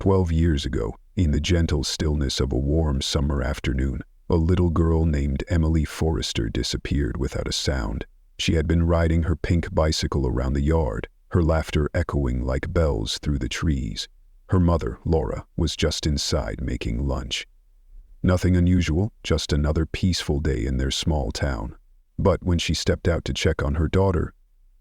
12 years ago, in the gentle stillness of a warm summer afternoon, a little girl named Emily Forrester disappeared without a sound. She had been riding her pink bicycle around the yard, her laughter echoing like bells through the trees. Her mother, Laura, was just inside making lunch. Nothing unusual, just another peaceful day in their small town. But when she stepped out to check on her daughter,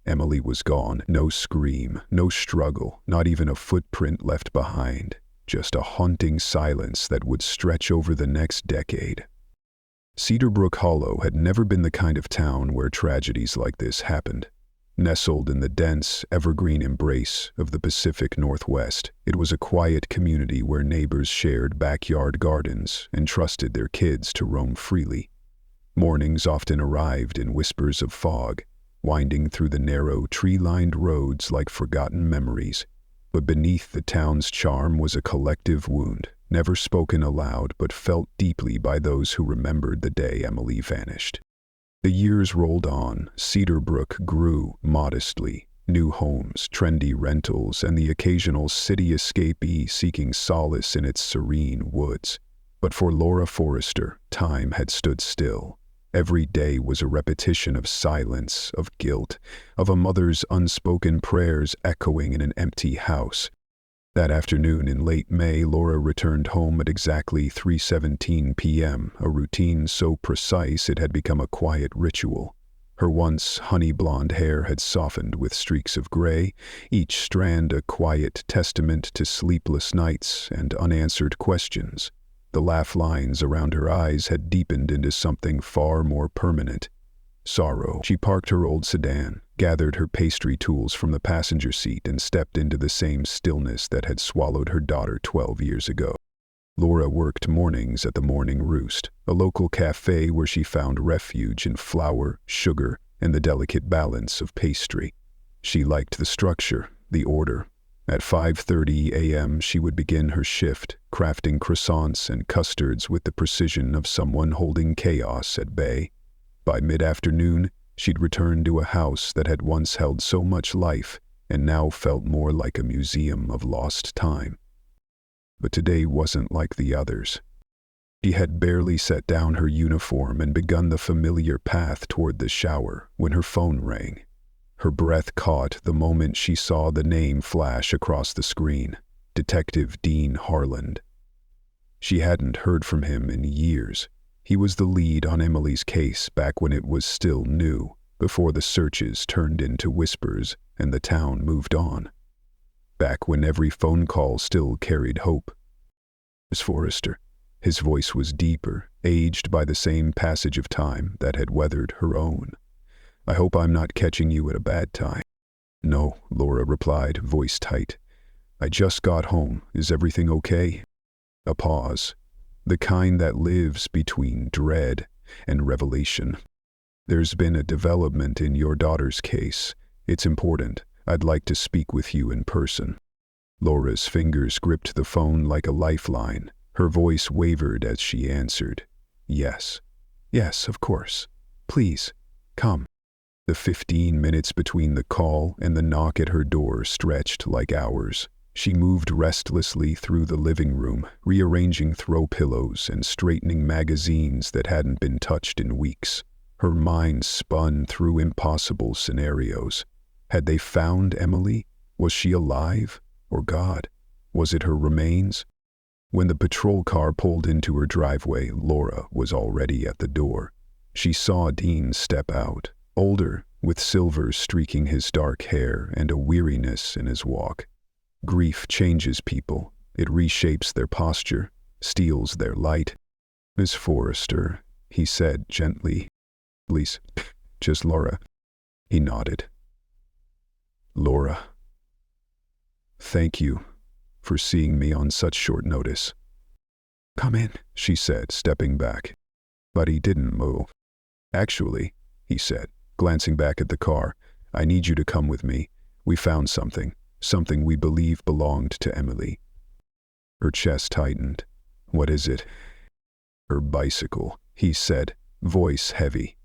Emily was gone. No scream, no struggle, not even a footprint left behind. Just a haunting silence that would stretch over the next decade. Cedarbrook Hollow had never been the kind of town where tragedies like this happened. Nestled in the dense, evergreen embrace of the Pacific Northwest, it was a quiet community where neighbors shared backyard gardens and trusted their kids to roam freely. Mornings often arrived in whispers of fog, winding through the narrow, tree-lined roads like forgotten memories. But beneath the town's charm was a collective wound, never spoken aloud but felt deeply by those who remembered the day Emily vanished. The years rolled on. Cedarbrook grew modestly. New homes, trendy rentals, and the occasional city escapee seeking solace in its serene woods. But for Laura Forrester, time had stood still. Every day was a repetition of silence, of guilt, of a mother's unspoken prayers echoing in an empty house. That afternoon in late May, Laura returned home at exactly 3:17 p.m., a routine so precise it had become a quiet ritual. Her once honey-blonde hair had softened with streaks of gray, each strand a quiet testament to sleepless nights and unanswered questions. The laugh lines around her eyes had deepened into something far more permanent. Sorrow. She parked her old sedan, gathered her pastry tools from the passenger seat, and stepped into the same stillness that had swallowed her daughter 12 years ago. Laura worked mornings at the Morning Roost, a local cafe where she found refuge in flour, sugar, and the delicate balance of pastry. She liked the structure, the order. At 5:30 a.m. she would begin her shift, crafting croissants and custards with the precision of someone holding chaos at bay. By mid-afternoon, she'd return to a house that had once held so much life and now felt more like a museum of lost time. But today wasn't like the others. She had barely set down her uniform and begun the familiar path toward the shower when her phone rang. Her breath caught the moment she saw the name flash across the screen: Detective Dean Harland. She hadn't heard from him in years. He was the lead on Emily's case back when it was still new, before the searches turned into whispers and the town moved on. Back when every phone call still carried hope. Miss Forrester. His voice was deeper, aged by the same passage of time that had weathered her own. I hope I'm not catching you at a bad time. No, Laura replied, voice tight. I just got home. Is everything okay? A pause. The kind that lives between dread and revelation. There's been a development in your daughter's case. It's important. I'd like to speak with you in person. Laura's fingers gripped the phone like a lifeline. Her voice wavered as she answered. Yes. Yes, of course. Please, come. The 15 minutes between the call and the knock at her door stretched like hours. She moved restlessly through the living room, rearranging throw pillows and straightening magazines that hadn't been touched in weeks. Her mind spun through impossible scenarios. Had they found Emily? Was she alive? Or God? Was it her remains? When the patrol car pulled into her driveway, Laura was already at the door. She saw Dean step out, older, with silver streaking his dark hair and a weariness in his walk. Grief changes people. It reshapes their posture, steals their light. Miss Forrester, he said gently. Please, just Laura. He nodded. Laura. Thank you for seeing me on such short notice. Come in, she said, stepping back. But he didn't move. Actually, he said, glancing back at the car, I need you to come with me. We found something we believe belonged to Emily. Her chest tightened. What is it? Her bicycle, he said, voice heavy.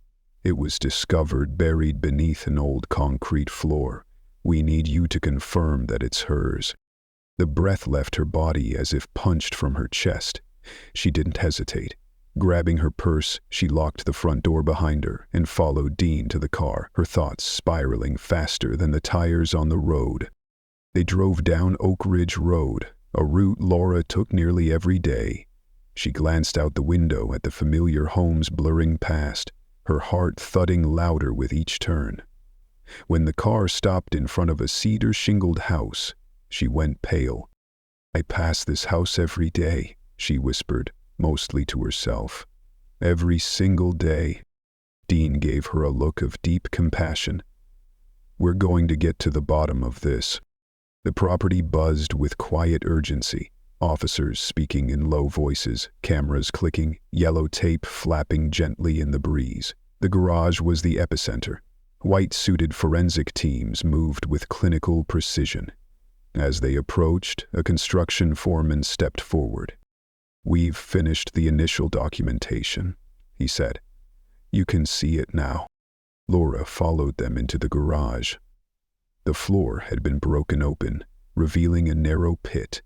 It was discovered buried beneath an old concrete floor. We need you to confirm that it's hers. The breath left her body as if punched from her chest. She didn't hesitate. Grabbing her purse, she locked the front door behind her and followed Dean to the car, her thoughts spiraling faster than the tires on the road. They drove down Oak Ridge Road, a route Laura took nearly every day. She glanced out the window at the familiar homes blurring past, her heart thudding louder with each turn. When the car stopped in front of a cedar-shingled house, she went pale. "I pass this house every day," she whispered, mostly to herself. "Every single day." Dean gave her a look of deep compassion. "We're going to get to the bottom of this." The property buzzed with quiet urgency, officers speaking in low voices, cameras clicking, yellow tape flapping gently in the breeze. The garage was the epicenter. White-suited forensic teams moved with clinical precision. As they approached, a construction foreman stepped forward. "We've finished the initial documentation," he said. "You can see it now." Laura followed them into the garage. The floor had been broken open, revealing a narrow pit.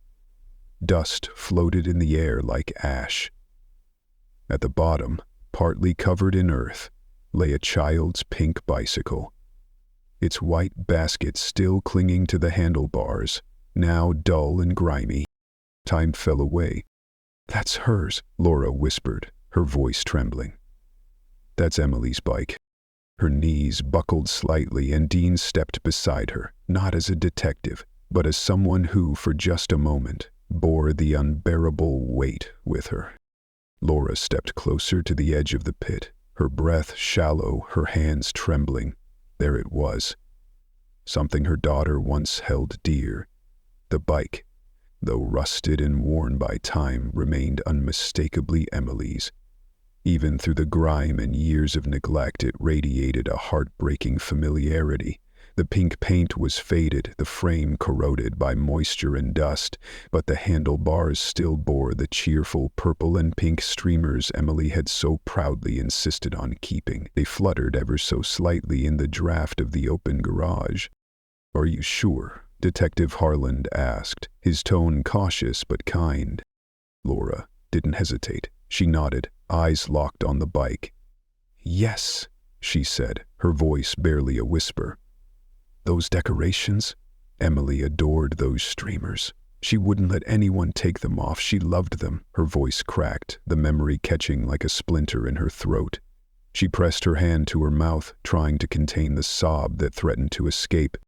Dust floated in the air like ash. At the bottom, partly covered in earth, lay a child's pink bicycle. Its white basket still clinging to the handlebars, now dull and grimy. Time fell away. "That's hers," Laura whispered, her voice trembling. "That's Emily's bike." Her knees buckled slightly and Dean stepped beside her, not as a detective, but as someone who, for just a moment, bore the unbearable weight with her. Laura stepped closer to the edge of the pit, her breath shallow, her hands trembling. There it was. Something her daughter once held dear. The bike, though rusted and worn by time, remained unmistakably Emily's. Even through the grime and years of neglect, it radiated a heartbreaking familiarity. The pink paint was faded, the frame corroded by moisture and dust, but the handlebars still bore the cheerful purple and pink streamers Emily had so proudly insisted on keeping. They fluttered ever so slightly in the draft of the open garage. "Are you sure?" Detective Harland asked, his tone cautious but kind. Laura didn't hesitate. She nodded, eyes locked on the bike. "Yes," she said, her voice barely a whisper. "Those decorations?" Emily adored those streamers. She wouldn't let anyone take them off. She loved them. Her voice cracked, the memory catching like a splinter in her throat. She pressed her hand to her mouth, trying to contain the sob that threatened to escape.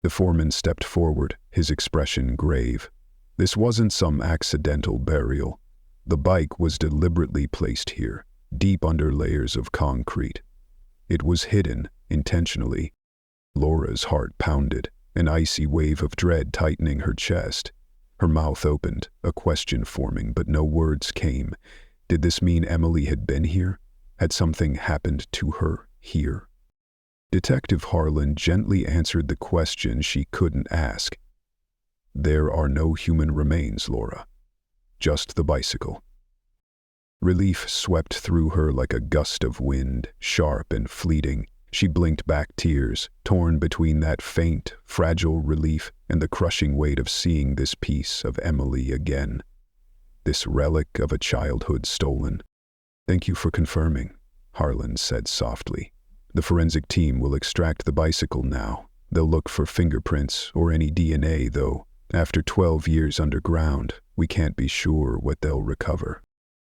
The foreman stepped forward, his expression grave. This wasn't some accidental burial. The bike was deliberately placed here, deep under layers of concrete. It was hidden, intentionally. Laura's heart pounded, an icy wave of dread tightening her chest. Her mouth opened, a question forming, but no words came. Did this mean Emily had been here? Had something happened to her here? Detective Harlan gently answered the question she couldn't ask. "There are no human remains, Laura. Just the bicycle." Relief swept through her like a gust of wind, sharp and fleeting. She blinked back tears, torn between that faint, fragile relief and the crushing weight of seeing this piece of Emily again. This relic of a childhood stolen. "Thank you for confirming," Harlan said softly. "The forensic team will extract the bicycle now. They'll look for fingerprints or any DNA, though. After 12 years underground, we can't be sure what they'll recover."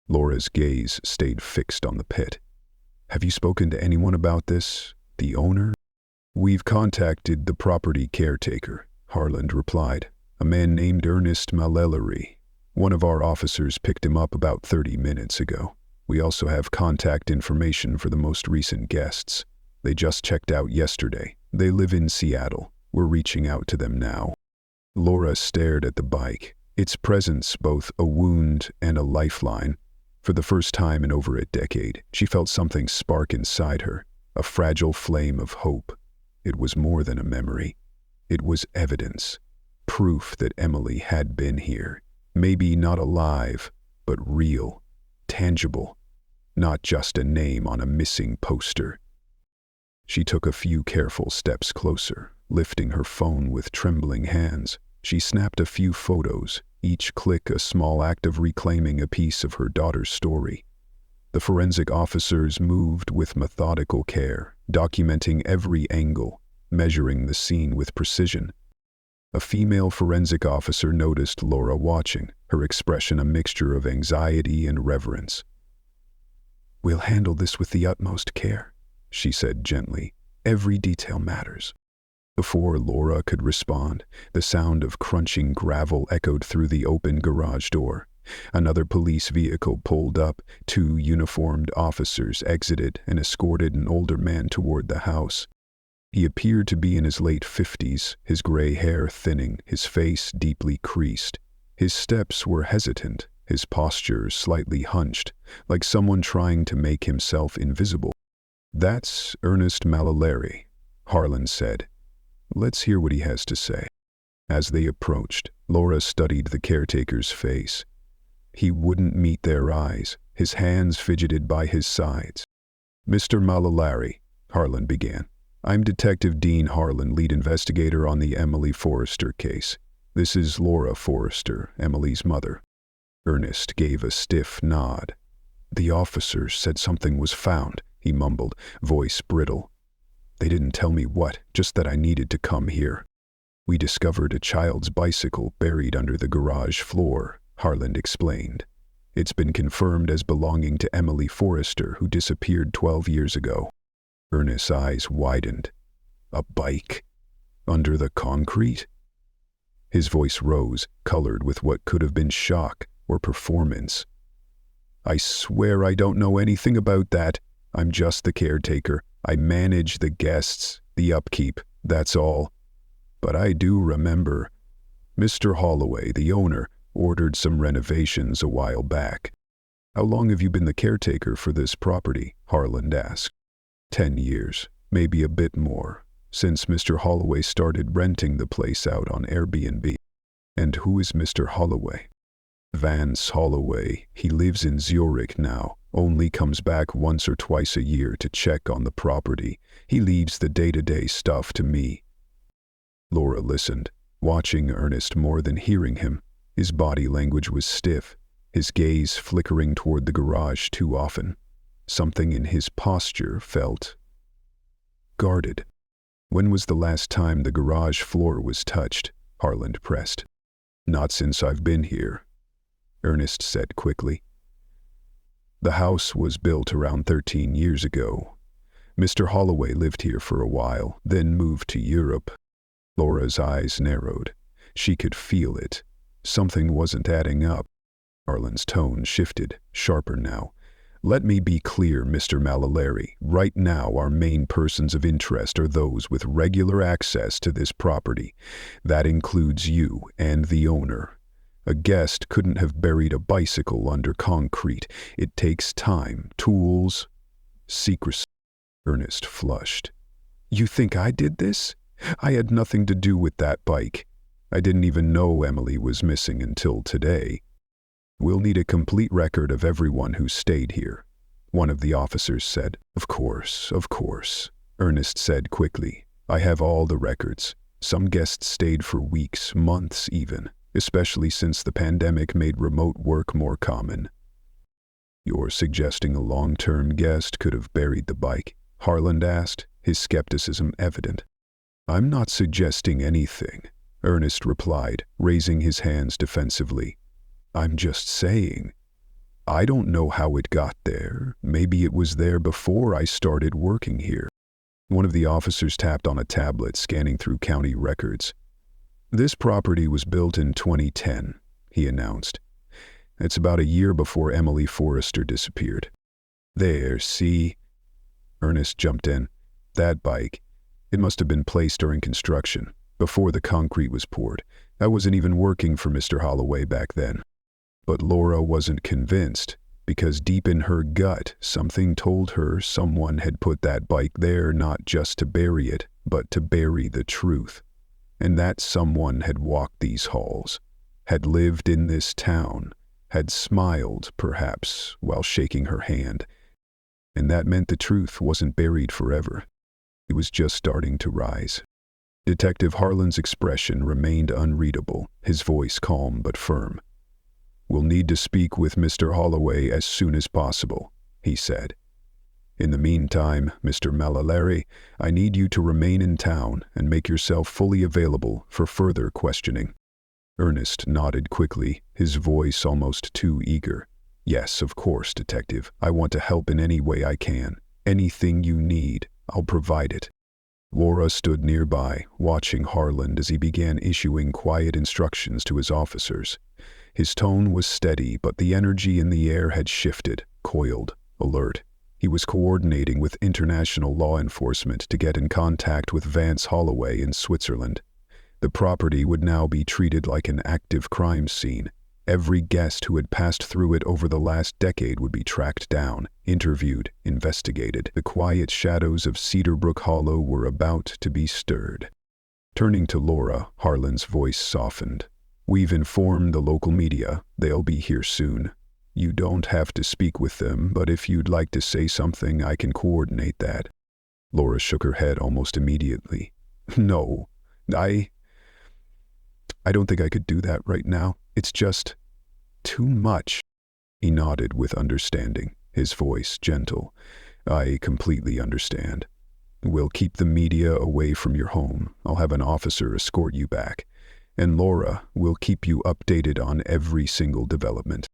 Laura's gaze stayed fixed on the pit. "Have you spoken to anyone about this? The owner?" "We've contacted the property caretaker," Harland replied. "A man named Ernest Malellery. One of our officers picked him up about 30 minutes ago. We also have contact information for the most recent guests. They just checked out yesterday. They live in Seattle. We're reaching out to them now." Laura stared at the bike, its presence both a wound and a lifeline. For the first time in over a decade, she felt something spark inside her, a fragile flame of hope. It was more than a memory. It was evidence, proof that Emily had been here. Maybe not alive, but real, tangible, not just a name on a missing poster. She took a few careful steps closer, lifting her phone with trembling hands. She snapped a few photos, each click a small act of reclaiming a piece of her daughter's story. The forensic officers moved with methodical care, documenting every angle, measuring the scene with precision. A female forensic officer noticed Laura watching, her expression a mixture of anxiety and reverence. "We'll handle this with the utmost care," she said gently. "Every detail matters." Before Laura could respond, the sound of crunching gravel echoed through the open garage door. Another police vehicle pulled up, 2 uniformed officers exited and escorted an older man toward the house. He appeared to be in his late 50s, his gray hair thinning, his face deeply creased. His steps were hesitant, his posture slightly hunched, like someone trying to make himself invisible. "That's Ernest Malalari," Harlan said. "Let's hear what he has to say." As they approached, Laura studied the caretaker's face. He wouldn't meet their eyes, his hands fidgeted by his sides. "Mr. Malalari," Harlan began. "I'm Detective Dean Harlan, lead investigator on the Emily Forrester case. This is Laura Forrester, Emily's mother." Ernest gave a stiff nod. "The officers said something was found," he mumbled, voice brittle. "They didn't tell me what, just that I needed to come here." "We discovered a child's bicycle buried under the garage floor," Harlan explained. "It's been confirmed as belonging to Emily Forrester, who disappeared 12 years ago." Ernest's eyes widened. "A bike? Under the concrete?" His voice rose, colored with what could have been shock or performance. "I swear I don't know anything about that. I'm just the caretaker. I manage the guests, the upkeep, that's all. But I do remember. Mr. Holloway, the owner, ordered some renovations a while back." "How long have you been the caretaker for this property?" Harlan asked. 10 years, maybe a bit more, since Mr. Holloway started renting the place out on Airbnb." "And who is Mr. Holloway?" "Vance Holloway. He lives in Zurich now, only comes back once or twice a year to check on the property. He leaves the day-to-day stuff to me." Laura listened, watching Ernest more than hearing him. His body language was stiff, his gaze flickering toward the garage too often. Something in his posture felt guarded. "When was the last time the garage floor was touched?" Harlan pressed. "Not since I've been here," Ernest said quickly. "The house was built around 13 years ago. Mr. Holloway lived here for a while, then moved to Europe." Laura's eyes narrowed. She could feel it. Something wasn't adding up. Harlan's tone shifted, sharper now. "Let me be clear, Mr. Malalari. Right now, our main persons of interest are those with regular access to this property. That includes you and the owner. A guest couldn't have buried a bicycle under concrete. It takes time, tools, secrecy." Ernest flushed. "You think I did this? I had nothing to do with that bike. I didn't even know Emily was missing until today." "We'll need a complete record of everyone who stayed here," one of the officers said. Of course," Ernest said quickly. "I have all the records. Some guests stayed for weeks, months even, especially since the pandemic made remote work more common." "You're suggesting a long-term guest could have buried the bike?" Harlan asked, his skepticism evident. "I'm not suggesting anything," Ernest replied, raising his hands defensively. "I'm just saying. I don't know how it got there. Maybe it was there before I started working here." One of the officers tapped on a tablet, scanning through county records. "This property was built in 2010, he announced. "It's about a year before Emily Forrester disappeared." "There, see?" Ernest jumped in. "That bike. It must have been placed during construction, before the concrete was poured. I wasn't even working for Mr. Holloway back then." But Laura wasn't convinced, because deep in her gut, something told her someone had put that bike there not just to bury it, but to bury the truth. And that someone had walked these halls, had lived in this town, had smiled, perhaps, while shaking her hand. And that meant the truth wasn't buried forever. It was just starting to rise. Detective Harlan's expression remained unreadable, his voice calm but firm. "We'll need to speak with Mr. Holloway as soon as possible," he said. "In the meantime, Mr. Malalari, I need you to remain in town and make yourself fully available for further questioning." Ernest nodded quickly, his voice almost too eager. "Yes, of course, Detective. I want to help in any way I can. Anything you need, I'll provide it." Laura stood nearby, watching Harlan as he began issuing quiet instructions to his officers. His tone was steady, but the energy in the air had shifted, coiled, alert. He was coordinating with international law enforcement to get in contact with Vance Holloway in Switzerland. The property would now be treated like an active crime scene. Every guest who had passed through it over the last decade would be tracked down, interviewed, investigated. The quiet shadows of Cedarbrook Hollow were about to be stirred. Turning to Laura, Harlan's voice softened. "We've informed the local media. They'll be here soon. You don't have to speak with them, but if you'd like to say something, I can coordinate that." Laura shook her head almost immediately. "No, I don't think I could do that right now. It's just too much." He nodded with understanding, his voice gentle. "I completely understand. We'll keep the media away from your home. I'll have an officer escort you back. And Laura, we'll keep you updated on every single development."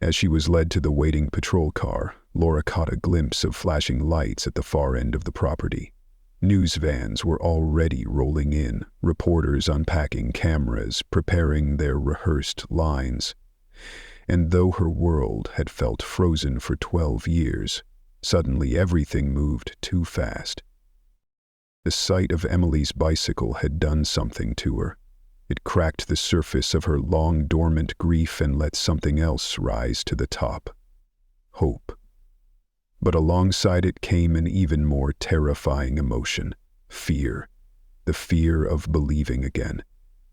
As she was led to the waiting patrol car, Laura caught a glimpse of flashing lights at the far end of the property. News vans were already rolling in, reporters unpacking cameras, preparing their rehearsed lines. And though her world had felt frozen for 12 years, suddenly everything moved too fast. The sight of Emily's bicycle had done something to her. It cracked the surface of her long-dormant grief and let something else rise to the top. Hope. But alongside it came an even more terrifying emotion, fear. The fear of believing again,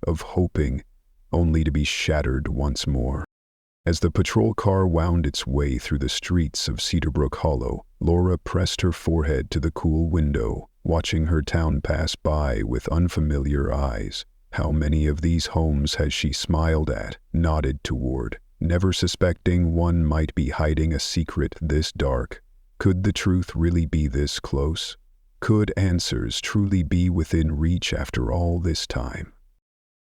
of hoping, only to be shattered once more. As the patrol car wound its way through the streets of Cedarbrook Hollow, Laura pressed her forehead to the cool window, watching her town pass by with unfamiliar eyes. How many of these homes had she smiled at, nodded toward, never suspecting one might be hiding a secret this dark? Could the truth really be this close? Could answers truly be within reach after all this time?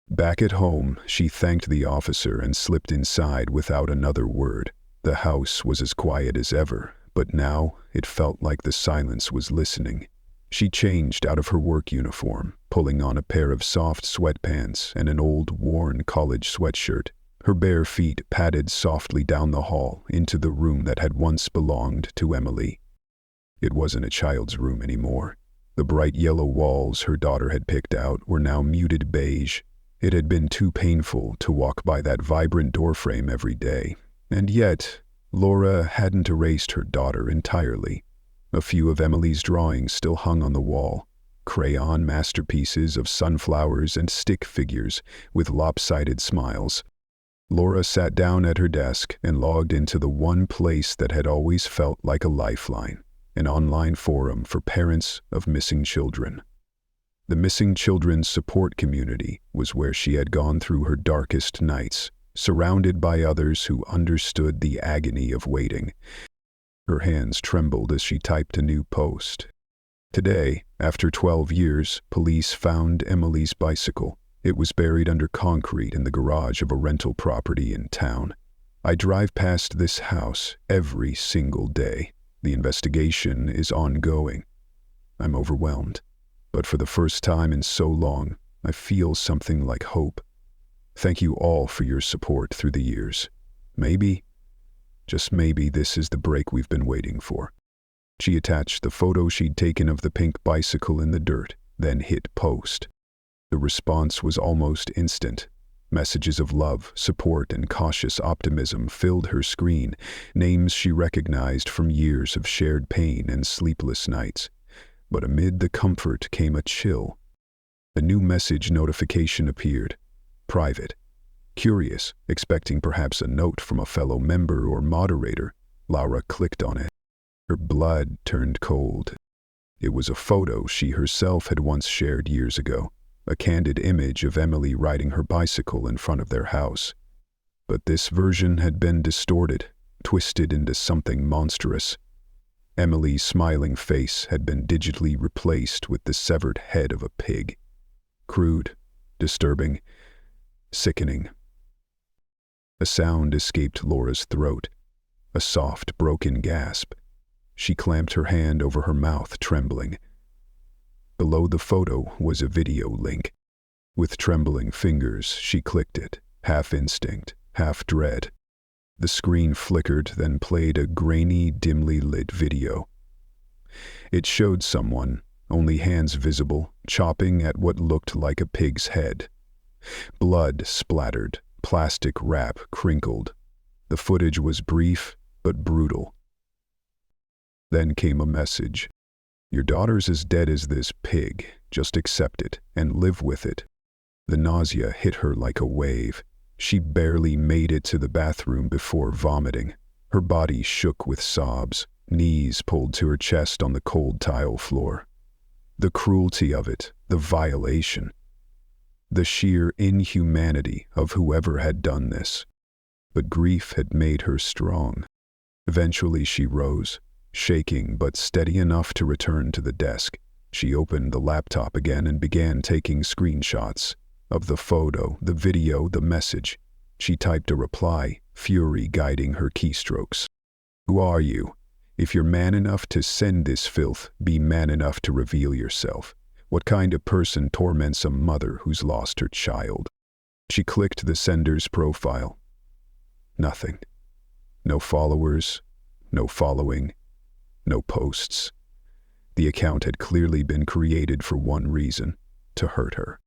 Back at home, she thanked the officer and slipped inside without another word. The house was as quiet as ever, but now it felt like the silence was listening. She changed out of her work uniform, pulling on a pair of soft sweatpants and an old, worn college sweatshirt. Her bare feet padded softly down the hall into the room that had once belonged to Emily. It wasn't a child's room anymore. The bright yellow walls her daughter had picked out were now muted beige. It had been too painful to walk by that vibrant doorframe every day. And yet, Laura hadn't erased her daughter entirely. A few of Emily's drawings still hung on the wall, crayon masterpieces of sunflowers and stick figures with lopsided smiles. Laura sat down at her desk and logged into the one place that had always felt like a lifeline, an online forum for parents of missing children. The Missing Children's Support Community was where she had gone through her darkest nights, surrounded by others who understood the agony of waiting. Her hands trembled as she typed a new post. Today, after 12 years, police found Emily's bicycle. It was buried under concrete in the garage of a rental property in town. "I drive past this house every single day. The investigation is ongoing. I'm overwhelmed. But for the first time in so long, I feel something like hope. Thank you all for your support through the years. Maybe, just maybe, this is the break we've been waiting for." She attached the photo she'd taken of the pink bicycle in the dirt, then hit post. The response was almost instant. Messages of love, support, and cautious optimism filled her screen, names she recognized from years of shared pain and sleepless nights. But amid the comfort came a chill. A new message notification appeared. Private. Curious, expecting perhaps a note from a fellow member or moderator, Laura clicked on it. Her blood turned cold. It was a photo she herself had once shared years ago. a candid image of Emily riding her bicycle in front of their house. But this version had been distorted, twisted into something monstrous. Emily's smiling face had been digitally replaced with the severed head of a pig. Crude, disturbing, sickening. A sound escaped Laura's throat, a soft, broken gasp. She clamped her hand over her mouth, trembling. Below the photo was a video link. With trembling fingers, she clicked it, half instinct, half dread. The screen flickered, then played a grainy, dimly lit video. It showed someone, only hands visible, chopping at what looked like a pig's head. Blood splattered, plastic wrap crinkled. The footage was brief, but brutal. Then came a message. Your daughter's as dead as this pig. Just accept it and live with it. The nausea hit her like a wave. She barely made it to the bathroom before vomiting. Her body shook with sobs, knees pulled to her chest on the cold tile floor. The cruelty of it, the violation. The sheer inhumanity of whoever had done this. But grief had made her strong. Eventually she rose, shaking but steady enough to return to the desk. She opened the laptop again and began taking screenshots of the photo, the video, the message. She typed a reply, fury guiding her keystrokes. Who are you? If you're man enough to send this filth, be man enough to reveal yourself. What kind of person torments a mother who's lost her child? She clicked the sender's profile. Nothing. No followers, no following, no posts. The account had clearly been created for one reason, to hurt her.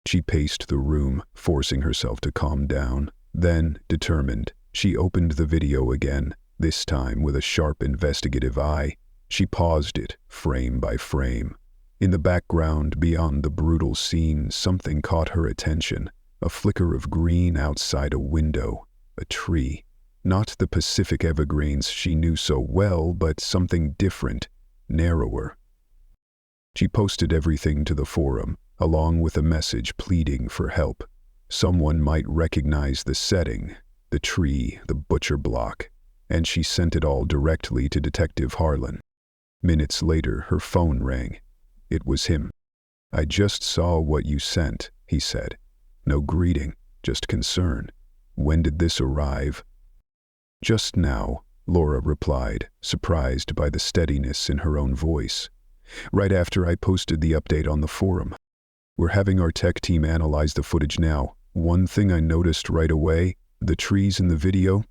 She paced the room, forcing herself to calm down. Then, determined, she opened the video again, this time with a sharp investigative eye. She paused it, frame by frame. In the background, beyond the brutal scene, something caught her attention. A flicker of green outside a window, a tree. Not the Pacific evergreens she knew so well, but something different, narrower. She posted everything to the forum, along with a message pleading for help. Someone might recognize the setting, the tree, the butcher block, and she sent it all directly to Detective Harlan. Minutes later, her phone rang. It was him. I just saw what you sent, he said. No greeting, just concern. When did this arrive? Just now, Laura replied, surprised by the steadiness in her own voice. Right after I posted the update on the forum. We're having our tech team analyze the footage now. One thing I noticed right away, the trees in the video,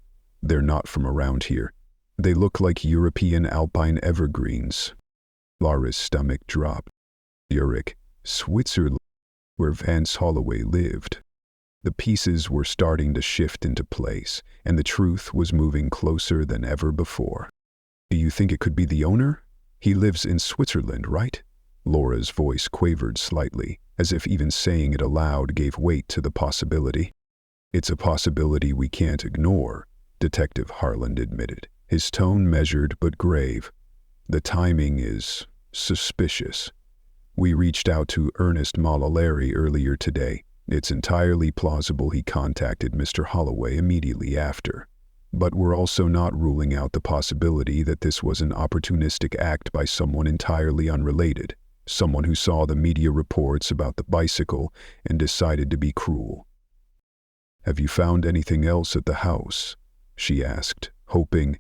they're not from around here. They look like European alpine evergreens. Laura's stomach dropped. Zurich, Switzerland, where Vance Holloway lived. The pieces were starting to shift into place, and the truth was moving closer than ever before. Do you think it could be the owner? He lives in Switzerland, right? Laura's voice quavered slightly, as if even saying it aloud gave weight to the possibility. It's a possibility we can't ignore, Detective Harlan admitted, his tone measured but grave. The timing is suspicious. We reached out to Ernest Malalari earlier today. It's entirely plausible he contacted Mr. Holloway immediately after. But we're also not ruling out the possibility that this was an opportunistic act by someone entirely unrelated, someone who saw the media reports about the bicycle and decided to be cruel. Have you found anything else at the house? She asked, hoping,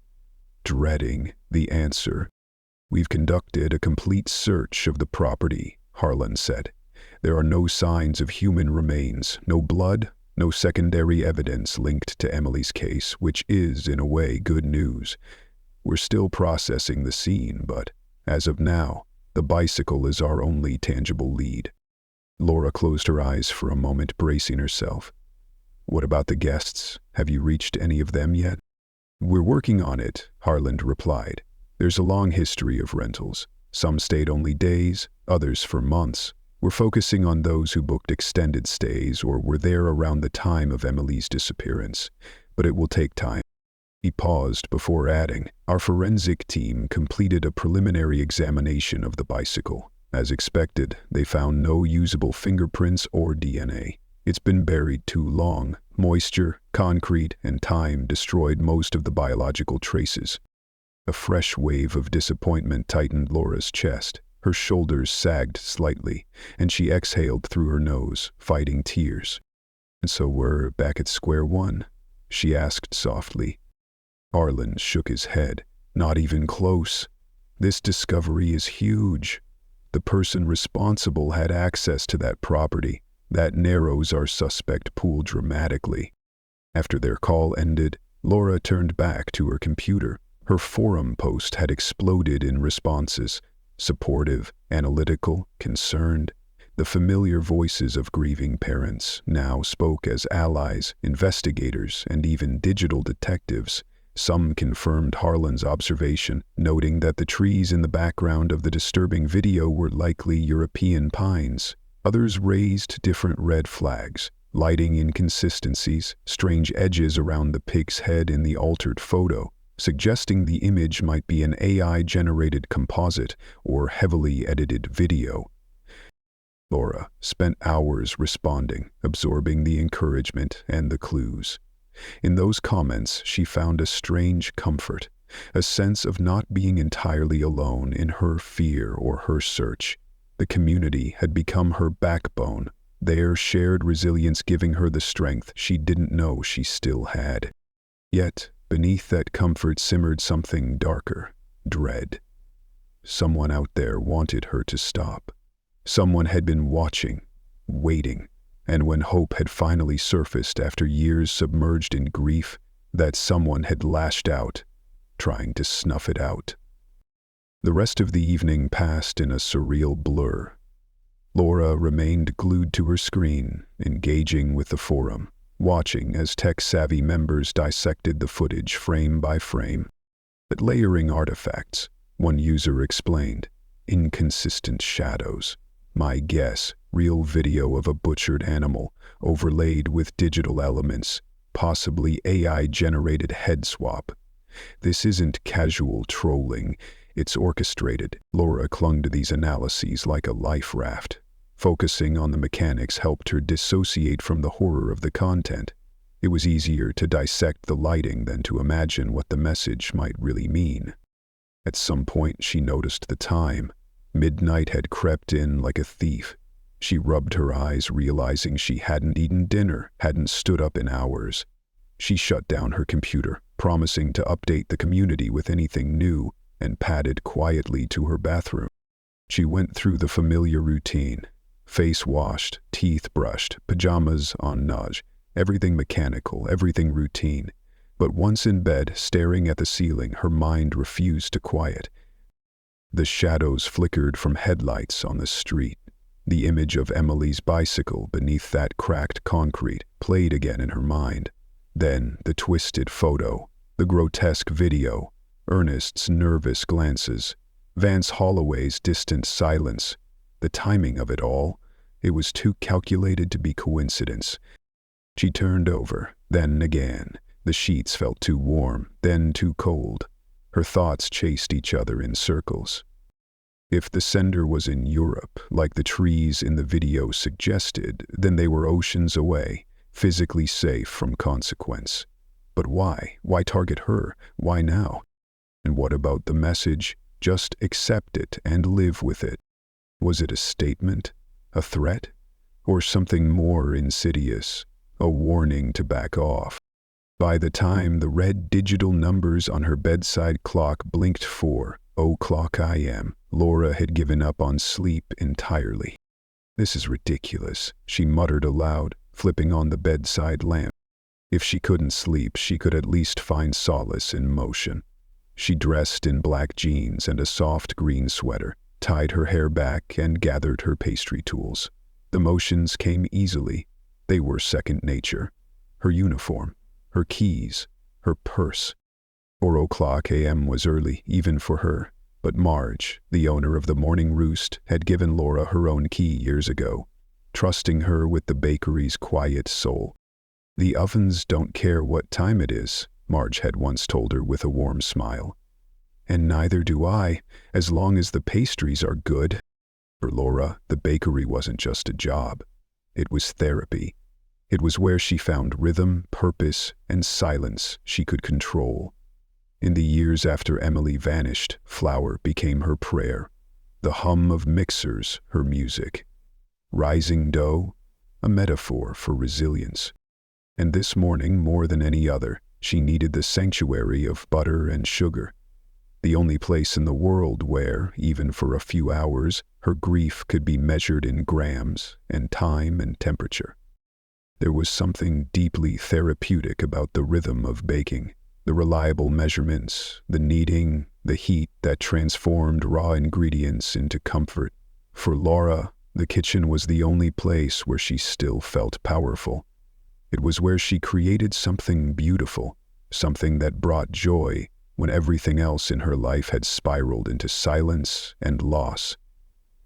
dreading the answer. We've conducted a complete search of the property, Harlan said. There are no signs of human remains, no blood, no secondary evidence linked to Emily's case, which is, in a way, good news. We're still processing the scene, but, as of now, the bicycle is our only tangible lead. Laura closed her eyes for a moment, bracing herself. What about the guests? Have you reached any of them yet? We're working on it, Harlan replied. There's a long history of rentals. Some stayed only days, others for months. We're focusing on those who booked extended stays or were there around the time of Emily's disappearance, but it will take time. He paused before adding, our forensic team completed a preliminary examination of the bicycle. As expected, they found no usable fingerprints or DNA. It's been buried too long. Moisture, concrete, and time destroyed most of the biological traces. A fresh wave of disappointment tightened Laura's chest. Her shoulders sagged slightly, and she exhaled through her nose, fighting tears. "And so we're back at square one?" she asked softly. Harlan shook his head. "Not even close. This discovery is huge. The person responsible had access to that property. That narrows our suspect pool dramatically." After their call ended, Laura turned back to her computer. Her forum post had exploded in responses. Supportive, analytical, concerned. The familiar voices of grieving parents now spoke as allies, investigators, and even digital detectives. Some confirmed Harlan's observation, noting that the trees in the background of the disturbing video were likely European pines. Others raised different red flags, lighting inconsistencies, strange edges around the pig's head in the altered photo, suggesting the image might be an AI-generated composite or heavily edited video. Laura spent hours responding, absorbing the encouragement and the clues. In those comments, she found a strange comfort, a sense of not being entirely alone in her fear or her search. The community had become her backbone, their shared resilience giving her the strength she didn't know she still had. Yet, beneath that comfort simmered something darker, dread. Someone out there wanted her to stop. Someone had been watching, waiting, and when hope had finally surfaced after years submerged in grief, that someone had lashed out, trying to snuff it out. The rest of the evening passed in a surreal blur. Laura remained glued to her screen, engaging with the forum, watching as tech-savvy members dissected the footage frame by frame. But layering artifacts, one user explained, inconsistent shadows. My guess, real video of a butchered animal, overlaid with digital elements, possibly AI-generated head swap. This isn't casual trolling, it's orchestrated. Laura clung to these analyses like a life raft. Focusing on the mechanics helped her dissociate from the horror of the content. It was easier to dissect the lighting than to imagine what the message might really mean. At some point she noticed the time. Midnight had crept in like a thief. She rubbed her eyes, realizing she hadn't eaten dinner, hadn't stood up in hours. She shut down her computer, promising to update the community with anything new, and padded quietly to her bathroom. She went through the familiar routine. Face washed, teeth brushed, pajamas en nage, everything mechanical, everything routine. But once in bed, staring at the ceiling, her mind refused to quiet. The shadows flickered from headlights on the street. The image of Emily's bicycle beneath that cracked concrete played again in her mind. Then the twisted photo, the grotesque video, Ernest's nervous glances, Vance Holloway's distant silence. The timing of it all, it was too calculated to be coincidence. She turned over, then again. The sheets felt too warm, then too cold. Her thoughts chased each other in circles. If the sender was in Europe, like the trees in the video suggested, then they were oceans away, physically safe from consequence. But why? Why target her? Why now? And what about the message? Just accept it and live with it. Was it a statement? A threat? Or something more insidious? A warning to back off? By the time the red digital numbers on her bedside clock blinked 4:00 a.m., Laura had given up on sleep entirely. "This is ridiculous," she muttered aloud, flipping on the bedside lamp. If she couldn't sleep, she could at least find solace in motion. She dressed in black jeans and a soft green sweater, tied her hair back, and gathered her pastry tools. The motions came easily. They were second nature. Her uniform, her keys, her purse. 4:00 a.m. was early, even for her. But Marge, the owner of the Morning Roost, had given Laura her own key years ago, trusting her with the bakery's quiet soul. "The ovens don't care what time it is," Marge had once told her with a warm smile. "And neither do I, as long as the pastries are good." For Laura, the bakery wasn't just a job. It was therapy. It was where she found rhythm, purpose, and silence she could control. In the years after Emily vanished, flour became her prayer. The hum of mixers, her music. Rising dough, a metaphor for resilience. And this morning, more than any other, she needed the sanctuary of butter and sugar. The only place in the world where, even for a few hours, her grief could be measured in grams and time and temperature. There was something deeply therapeutic about the rhythm of baking, the reliable measurements, the kneading, the heat that transformed raw ingredients into comfort. For Laura, the kitchen was the only place where she still felt powerful. It was where she created something beautiful, something that brought joy when everything else in her life had spiraled into silence and loss.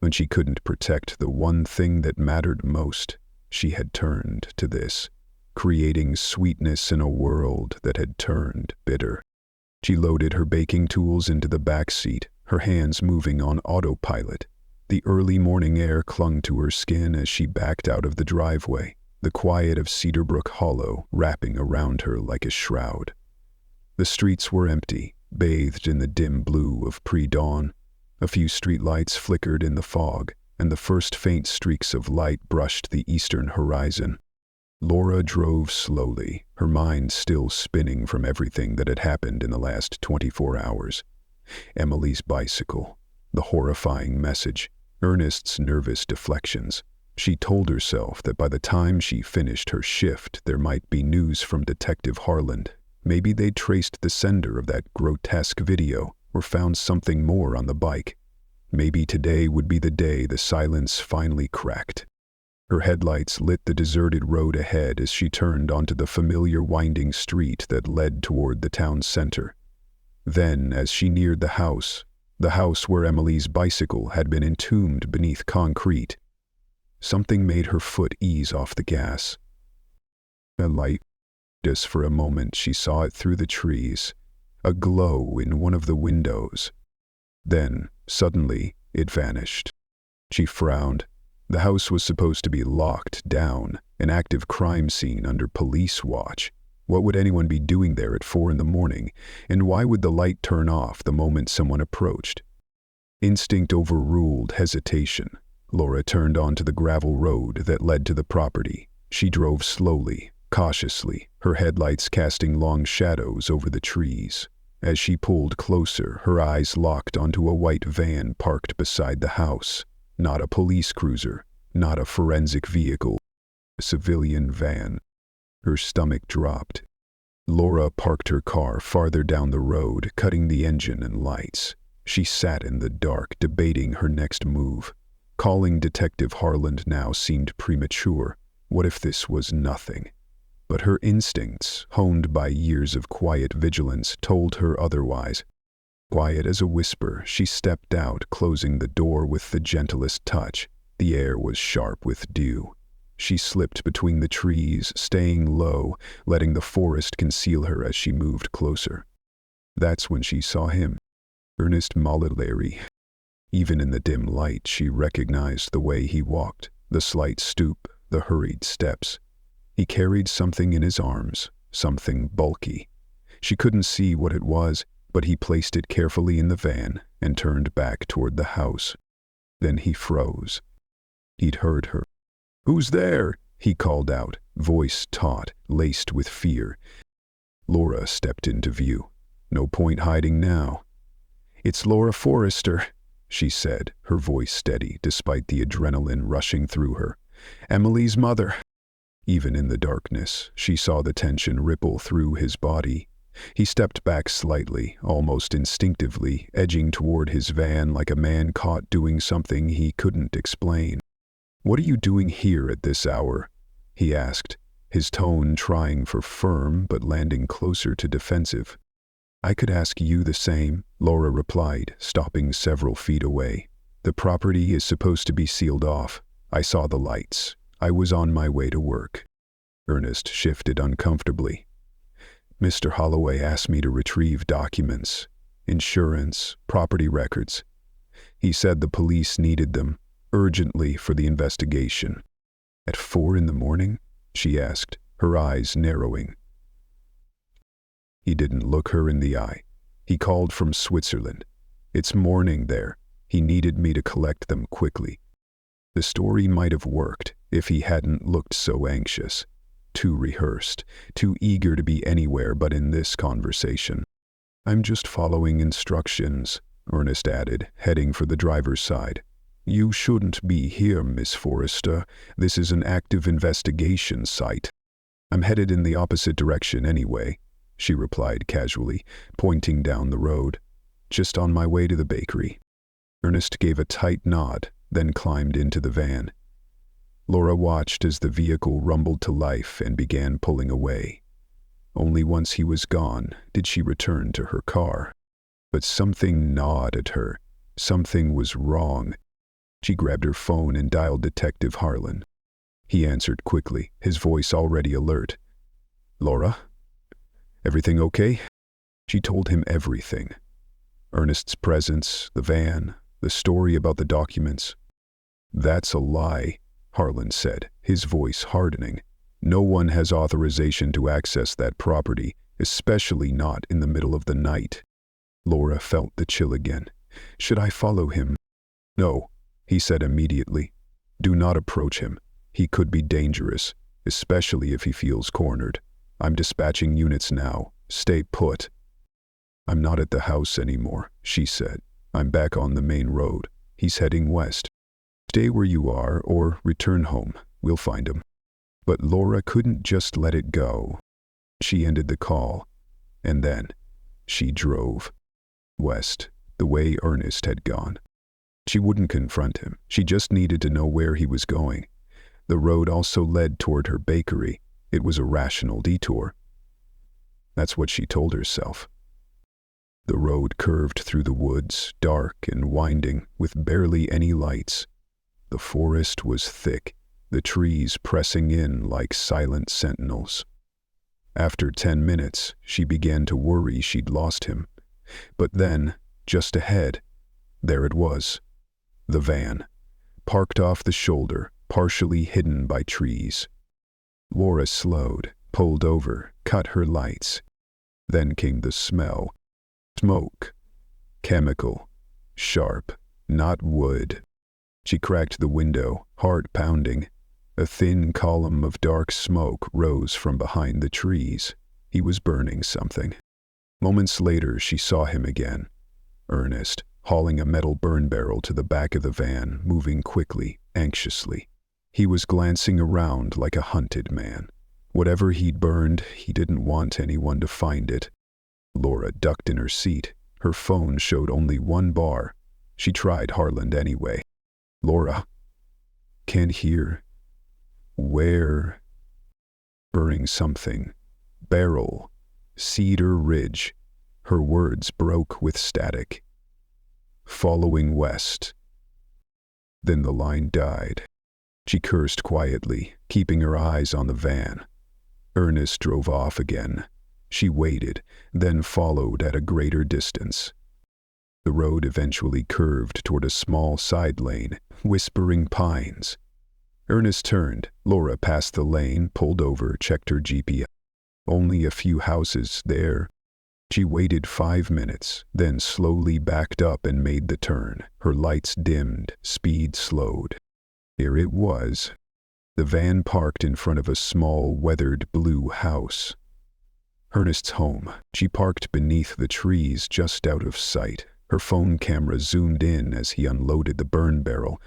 When she couldn't protect the one thing that mattered most, she had turned to this, creating sweetness in a world that had turned bitter. She loaded her baking tools into the back seat, her hands moving on autopilot. The early morning air clung to her skin as she backed out of the driveway, the quiet of Cedarbrook Hollow wrapping around her like a shroud. The streets were empty, bathed in the dim blue of pre-dawn. A few streetlights flickered in the fog, and the first faint streaks of light brushed the eastern horizon. Laura drove slowly, her mind still spinning from everything that had happened in the last 24 hours. Emily's bicycle, the horrifying message, Ernest's nervous deflections. She told herself that by the time she finished her shift, there might be news from Detective Harland. Maybe they'd traced the sender of that grotesque video or found something more on the bike. Maybe today would be the day the silence finally cracked. Her headlights lit the deserted road ahead as she turned onto the familiar winding street that led toward the town center. Then, as she neared the house where Emily's bicycle had been entombed beneath concrete, something made her foot ease off the gas. A light. Just for a moment she saw it through the trees, a glow in one of the windows. Then, suddenly, it vanished. She frowned. The house was supposed to be locked down, an active crime scene under police watch. What would anyone be doing there at 4 a.m, and why would the light turn off the moment someone approached? Instinct overruled hesitation. Laura turned onto the gravel road that led to the property. She drove slowly, cautiously, her headlights casting long shadows over the trees. As she pulled closer, her eyes locked onto a white van parked beside the house. Not a police cruiser, not a forensic vehicle, a civilian van. Her stomach dropped. Laura parked her car farther down the road, cutting the engine and lights. She sat in the dark, debating her next move. Calling Detective Harland now seemed premature. What if this was nothing? But her instincts, honed by years of quiet vigilance, told her otherwise. Quiet as a whisper, she stepped out, closing the door with the gentlest touch. The air was sharp with dew. She slipped between the trees, staying low, letting the forest conceal her as she moved closer. That's when she saw him, Ernest Mollelary. Even in the dim light, she recognized the way he walked, the slight stoop, the hurried steps. He carried something in his arms, something bulky. She couldn't see what it was, but he placed it carefully in the van and turned back toward the house. Then he froze. He'd heard her. "Who's there?" he called out, voice taut, laced with fear. Laura stepped into view. No point hiding now. "It's Laura Forrester," she said, her voice steady despite the adrenaline rushing through her. "Emily's mother." Even in the darkness, she saw the tension ripple through his body. He stepped back slightly, almost instinctively, edging toward his van like a man caught doing something he couldn't explain. "What are you doing here at this hour?" he asked, his tone trying for firm but landing closer to defensive. "I could ask you the same," Laura replied, stopping several feet away. "The property is supposed to be sealed off. I saw the lights. I was on my way to work." Ernest shifted uncomfortably. "Mr. Holloway asked me to retrieve documents, insurance, property records. He said the police needed them, urgently for the investigation. "At 4 in the morning?" she asked, her eyes narrowing. He didn't look her in the eye. He called from Switzerland. "It's morning there. He needed me to collect them quickly." The story might have worked if he hadn't looked so anxious, too rehearsed, too eager to be anywhere but in this conversation. "I'm just following instructions," Ernest added, heading for the driver's side. "You shouldn't be here, Miss Forrester. This is an active investigation site." "I'm headed in the opposite direction anyway," she replied casually, pointing down the road. "Just on my way to the bakery." Ernest gave a tight nod, then climbed into the van. Laura watched as the vehicle rumbled to life and began pulling away. Only once he was gone did she return to her car. But something gnawed at her. Something was wrong. She grabbed her phone and dialed Detective Harlan. He answered quickly, his voice already alert. "Laura? Everything okay?" She told him everything. Ernest's presence, the van, the story about the documents. "That's a lie," Harlan said, his voice hardening. "No one has authorization to access that property, especially not in the middle of the night." Laura felt the chill again. "Should I follow him?" "No," he said immediately. "Do not approach him. He could be dangerous, especially if he feels cornered. I'm dispatching units now. Stay put." "I'm not at the house anymore," she said. "I'm back on the main road. He's heading west. Stay where you are or return home. We'll find him." But Laura couldn't just let it go. She ended the call, and then she drove west, the way Ernest had gone. She wouldn't confront him. She just needed to know where he was going. The road also led toward her bakery. It was a rational detour. That's what she told herself. The road curved through the woods, dark and winding, with barely any lights. The forest was thick, the trees pressing in like silent sentinels. After 10 minutes, she began to worry she'd lost him. But then, just ahead, there it was. The van, parked off the shoulder, partially hidden by trees. Laura slowed, pulled over, cut her lights. Then came the smell. Smoke. Chemical. Sharp. Not wood. She cracked the window, heart pounding. A thin column of dark smoke rose from behind the trees. He was burning something. Moments later, she saw him again. Ernest, hauling a metal burn barrel to the back of the van, moving quickly, anxiously. He was glancing around like a hunted man. Whatever he'd burned, he didn't want anyone to find it. Laura ducked in her seat. Her phone showed only 1 bar. She tried Harlan anyway. "Laura? Can't hear. Where?" "Burning something. Barrel. Cedar Ridge." Her words broke with static. "Following west." Then the line died. She cursed quietly, keeping her eyes on the van. Ernest drove off again. She waited, then followed at a greater distance. The road eventually curved toward a small side lane, whispering pines. Ernest turned. Laura passed the lane, pulled over, checked her GPS. Only a few houses there. She waited 5 minutes, then slowly backed up and made the turn. Her lights dimmed, speed slowed. Here it was. The van parked in front of a small, weathered blue house. Ernest's home. She parked beneath the trees just out of sight. Her phone camera zoomed in as he unloaded the burn barrel.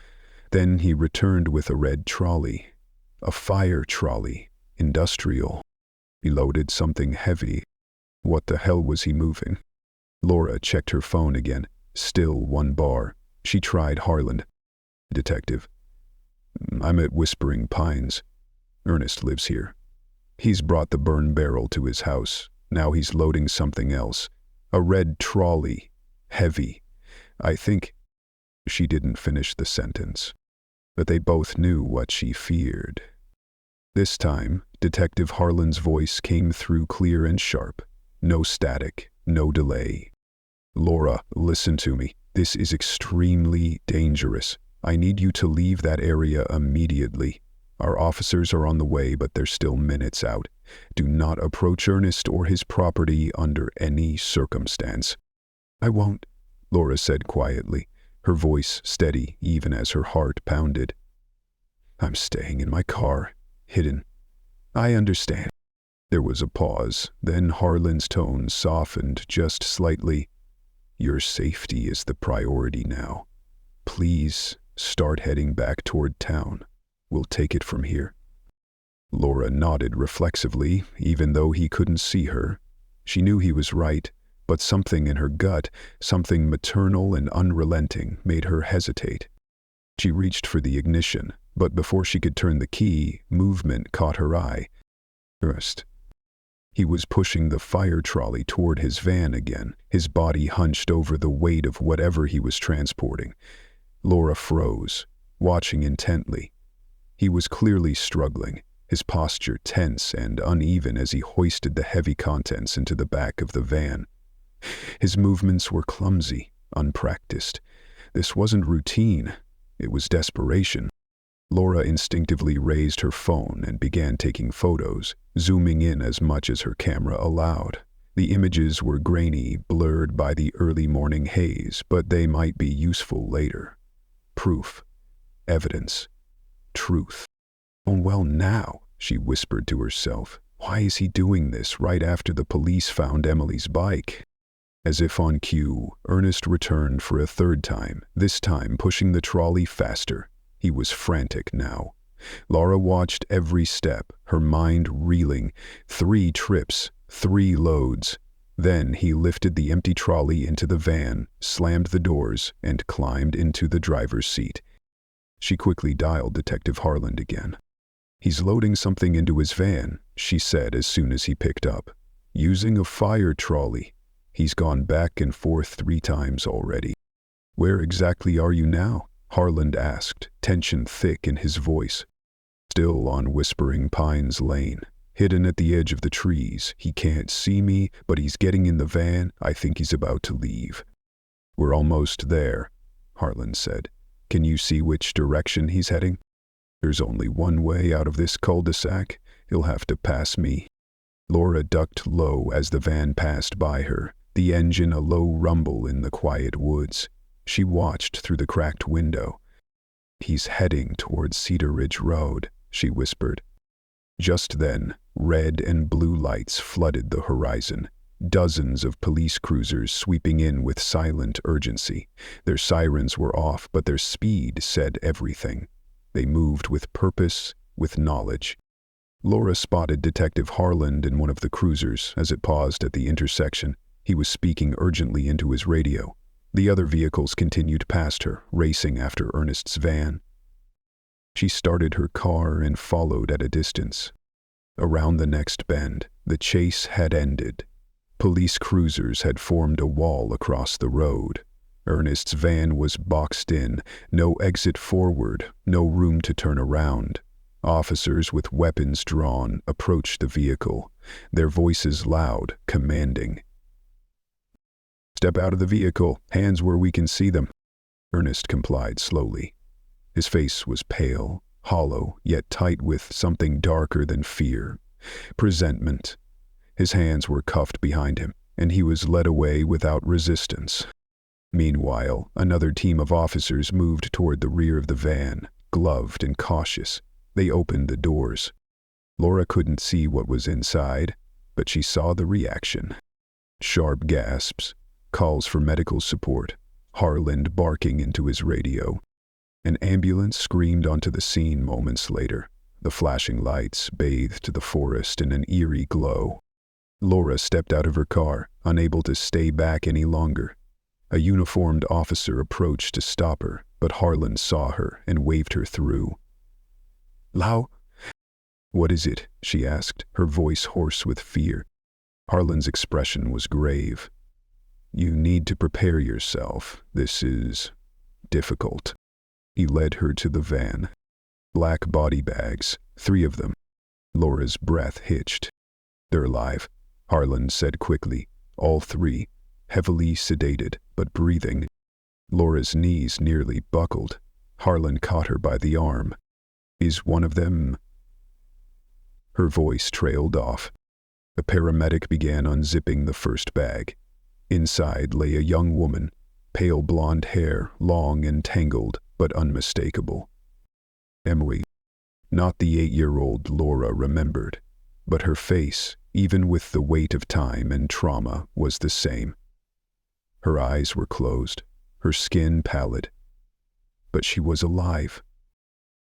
Then he returned with a red trolley. A fire trolley. Industrial. He loaded something heavy. What the hell was he moving? Laura checked her phone again. Still 1 bar. She tried Harlan. "Detective. I'm at Whispering Pines. Ernest lives here. He's brought the burn barrel to his house. Now he's loading something else. A red trolley. Heavy. I think—" She didn't finish the sentence. But they both knew what she feared. This time, Detective Harlan's voice came through clear and sharp. No static, no delay. "Laura, listen to me. This is extremely dangerous. I need you to leave that area immediately. Our officers are on the way, but they're still minutes out. Do not approach Ernest or his property under any circumstance." "I won't," Laura said quietly, her voice steady even as her heart pounded. "I'm staying in my car, hidden. I understand." There was a pause, then Harlan's tone softened just slightly. "Your safety is the priority now. Please start heading back toward town. We'll take it from here." Laura nodded reflexively, even though he couldn't see her. She knew he was right, but something in her gut, something maternal and unrelenting, made her hesitate. She reached for the ignition, but before she could turn the key, movement caught her eye. Ernest. He was pushing the fire trolley toward his van again, his body hunched over the weight of whatever he was transporting. Laura froze, watching intently. He was clearly struggling, his posture tense and uneven as he hoisted the heavy contents into the back of the van. His movements were clumsy, unpracticed. This wasn't routine, it was desperation. Laura instinctively raised her phone and began taking photos, zooming in as much as her camera allowed. The images were grainy, blurred by the early morning haze, but they might be useful later. Proof. Evidence. Truth. "Oh, well now," she whispered to herself. "Why is he doing this right after the police found Emily's bike?" As if on cue, Ernest returned for a third time, this time pushing the trolley faster. He was frantic now. Laura watched every step, her mind reeling. 3 trips, 3 loads. Then he lifted the empty trolley into the van, slammed the doors, and climbed into the driver's seat. She quickly dialed Detective Harlan again. "He's loading something into his van," she said as soon as he picked up. "Using a fire trolley. He's gone back and forth 3 times already." "Where exactly are you now?" Harlan asked, tension thick in his voice. "Still on Whispering Pines Lane, hidden at the edge of the trees. He can't see me, but he's getting in the van. I think he's about to leave." "We're almost there," Harlan said. "Can you see which direction he's heading?" "There's only one way out of this cul-de-sac. He'll have to pass me." Laura ducked low as the van passed by her, the engine a low rumble in the quiet woods. She watched through the cracked window. "He's heading towards Cedar Ridge Road," she whispered. Just then, red and blue lights flooded the horizon. Dozens of police cruisers sweeping in with silent urgency. Their sirens were off, but their speed said everything. They moved with purpose, with knowledge. Laura spotted Detective Harlan in one of the cruisers as it paused at the intersection. He was speaking urgently into his radio. The other vehicles continued past her, racing after Ernest's van. She started her car and followed at a distance. Around the next bend, the chase had ended. Police cruisers had formed a wall across the road. Ernest's van was boxed in, no exit forward, no room to turn around. Officers with weapons drawn approached the vehicle, their voices loud, commanding. "Step out of the vehicle, hands where we can see them." Ernest complied slowly. His face was pale, hollow, yet tight with something darker than fear. Presentment. His hands were cuffed behind him, and he was led away without resistance. Meanwhile, another team of officers moved toward the rear of the van, gloved and cautious. They opened the doors. Laura couldn't see what was inside, but she saw the reaction. Sharp gasps, calls for medical support, Harlan barking into his radio. An ambulance screamed onto the scene moments later. The flashing lights bathed the forest in an eerie glow. Laura stepped out of her car, unable to stay back any longer. A uniformed officer approached to stop her, but Harlan saw her and waved her through. "Lau?" "What is it?" she asked, her voice hoarse with fear. Harlan's expression was grave. "You need to prepare yourself. This is difficult." He led her to the van. Black body bags, 3 of them. Laura's breath hitched. "They're alive," Harlan said quickly. "All 3, heavily sedated, but breathing." Laura's knees nearly buckled. Harlan caught her by the arm. Is one of them? Her voice trailed off. A paramedic began unzipping the first bag. Inside lay a young woman, pale blonde hair, long and tangled, but unmistakable. Emily. Not the 8-year-old Laura remembered, but her face, even with the weight of time and trauma, was the same. Her eyes were closed, her skin pallid. But she was alive.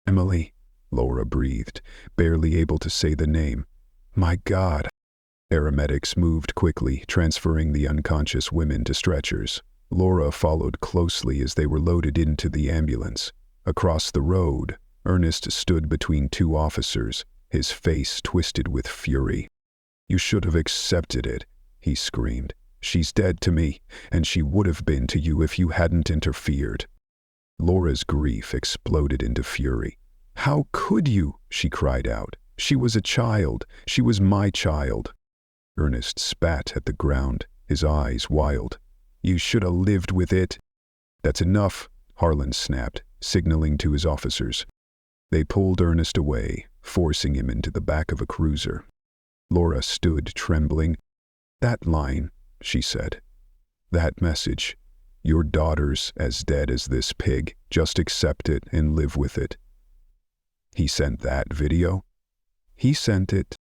Emily, Laura breathed, barely able to say the name. My God. Paramedics moved quickly, transferring the unconscious women to stretchers. Laura followed closely as they were loaded into the ambulance. Across the road, Ernest stood between two officers, his face twisted with fury. You should have accepted it, he screamed. She's dead to me, and she would have been to you if you hadn't interfered. Laura's grief exploded into fury. How could you? She cried out. She was a child. She was my child. Ernest spat at the ground, his eyes wild. You should have lived with it. That's enough, Harlan snapped, signaling to his officers. They pulled Ernest away, forcing him into the back of a cruiser. Laura stood trembling. That line, she said. That message. Your daughter's as dead as this pig. Just accept it and live with it. He sent that video? He sent it.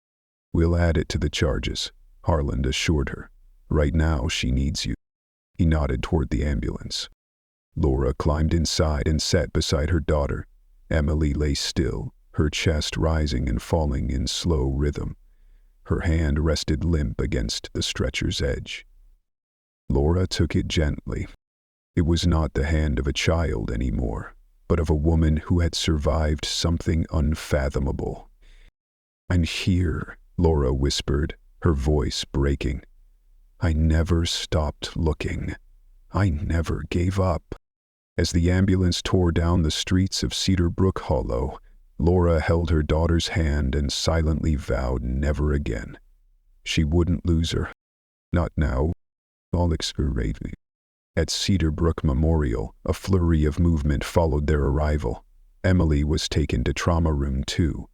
We'll add it to the charges, Harlan assured her. Right now she needs you. He nodded toward the ambulance. Laura climbed inside and sat beside her daughter. Emily lay still, her chest rising and falling in slow rhythm. Her hand rested limp against the stretcher's edge. Laura took it gently. It was not the hand of a child anymore, but of a woman who had survived something unfathomable. I'm here, Laura whispered, her voice breaking. I never stopped looking. I never gave up. As the ambulance tore down the streets of Cedar Brook Hollow, Laura held her daughter's hand and silently vowed never again. She wouldn't lose her. Not now. All expirately. At Cedar Brook Memorial, a flurry of movement followed their arrival. Emily was taken to Trauma Room 2.